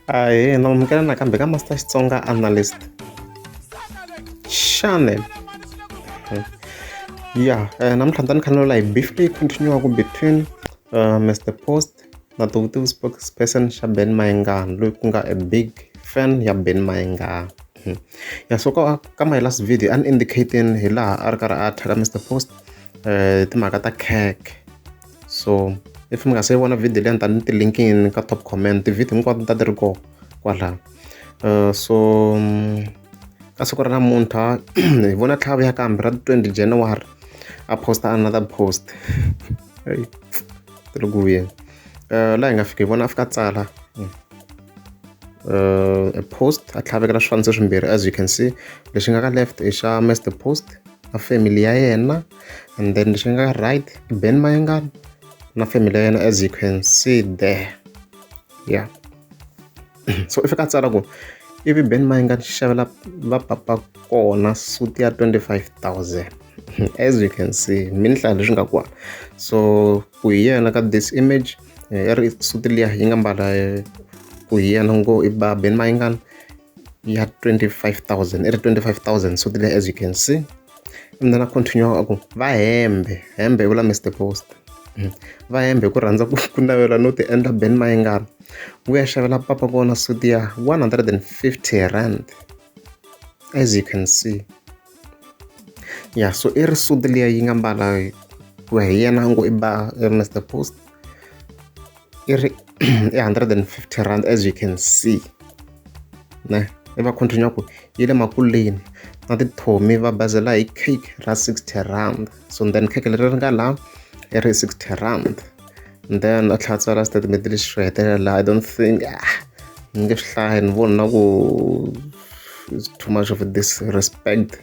Ahee, namukela nakambe ka Master Xitsonga Analyst Channel. Namuntlha ni khanela hi beef leyi continuaka between Mr Post na Tuvituvi spokesperson xa Benny Mayengani, loyi ku nga a big fan ya Benny Mayengani. So ka my last video an indicating hi laha a ri karhi a thyaka Mr Post timhaka ta cake. So if mi nga se vona video leyi ni ta ni ti-linkini ka top comment, tivhidiyo hinkwato ta ti ri koho kwalaho. So ka siku ra namuntlha hi vona tlhava ya kambe ra 20 January a posta another post ti ri ku vuyeni laha hi nga fika hi vona a fika tsala a post a tlhavekela swifaniso swimbirhi, as you can see lexi nga ka left i xa Mr Post na family ya yena, and then lexi nga ka right i Benny Mayengani na family ya yena, as you can see there. So if ka tsala ku ivi Benny Mayengani xavela va papa kona suti ya 25,000 as you can see mi ni hlaya leswi nga kona. So ku hi yena ka this image i ri suti liya yi nga mbala ku hi yena ngo i ba Benny Mayengani ya 25,000 i ri 25,000 suti liya, as you can see. And then a continue aku va hembe vula Mr Post va hembe ku rhandza ku navela no ti endla Benny Mayengani wu ya xavela papa kona suti ya 150 rand, as you can see. So i ri suti liya yi nga mbala ku hi yena ngo i ba Mr Post i ri i 150 rand, as you can see. I va continue ku yi le makuleni na tithomi va bazela hi cake ra 60 rand. So then cake leri ri nga laha i ri 60 rand, and then a tlhela tsala statement lexi xo hetelela. I don't think ni nge swi hlayi ni voni na ku it's too much of a disrespect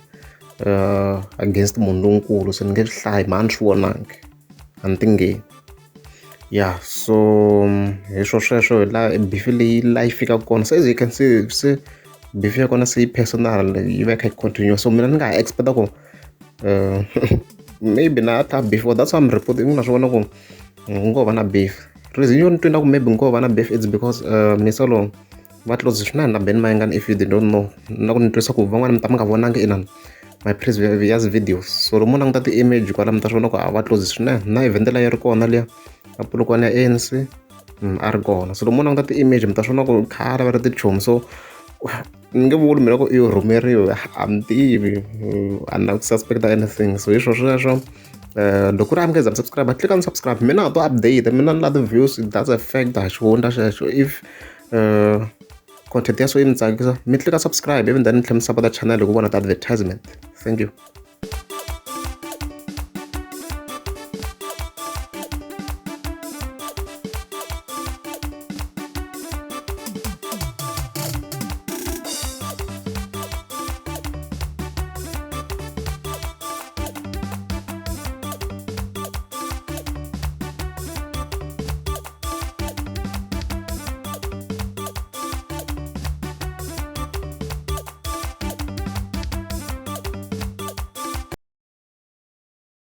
against munhu lonkulu, so ni nge swi hlayi mhani swi vonangi a ni tingeni. So hi sweswo hi laha beef leyi laha yi fikaka kona. So as you can see se beef ya kona se yi personal yi va yi kha yi continue. So mina ni nga ha expecta ku maybe na ta beef, that's why I'm reporting na swi vona ku ngo va na beef. Reason yo ni twina ku maybe ngo va na beef it's because misa lowu va close swinene na Benny Mayengani, if you don't know. Na ku ni twisa ku van'wana mi ta mi nga vonangi inani my previous videos. So lomu languta ti-image kwala mi ta swi vona ku a va close swinene, na event leyi ri kona liya a polokwane ya ANC a ri kona. So lomu languta ti-image mi ta swi vona ku khale va ri tichomi. So ni nge vuli mina ku i rhumeriwe, a mi tivi, a ni na ku suspect anything. So hi sweswo loko ku ri a mi nge za mi subscribe click on subscribe. Mina a to update, mina ni la ti-views, that's a fact, a xi voni ta xexo. If content ya so yi mi tsakisa mi tlika subscribe, ivi then mi tlhela mi support channel hi ku vona ti-advertisement. Thank you.